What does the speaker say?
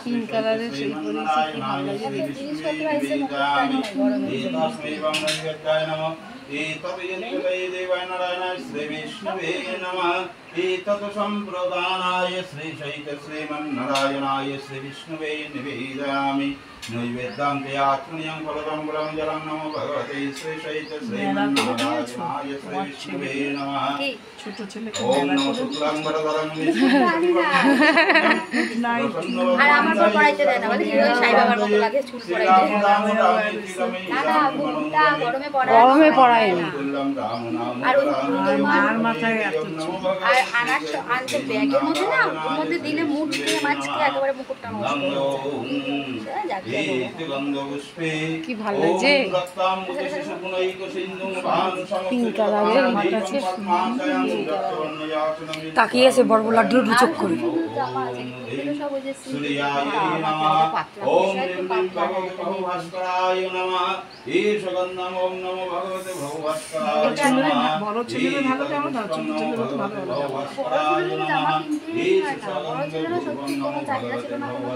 Pink কালারের সেই পরেছি, কি ভালো লাগে দেখতে। श्रीमन्नारायणाय श्रीविष्णुवे निवेदयामि नैवेद्यान्ते आत्मनियं फलदं ब्रह्म जलं नमो भगवते श्रीशैत्यश्रीमन्नारायणाय श्रीविष्णुवे नमः। ओम नमो शुक्लांबरधरं আর আমার পর পড়াইতে দেয় না, বলে হিরোই সাই বাবার মতো লাগে, চুল পড়াইতে। না না, ঘুমটা গরমে পড়ায় না। আর ওই আর মাথায় এত চুল। আর আনতে ব্যাগের মধ্যে না, ওর মধ্যে দিলে মুটকে মাছকে একেবারে মুকুটটা নষ্ট হয়ে যায়। কি ভালো লাগছে পিঙ্ক কালারের মাথাছে। তাকিয়ে আছে বড় বড় লাড্ডু চোখ করে। বড় ছেলেদের ভালো কেমন না, ছোট ছেলেদের তো ভালো ভালো। বড় ছেলেরা সত্যি কোনো চাহিদা ছিল না, কোনো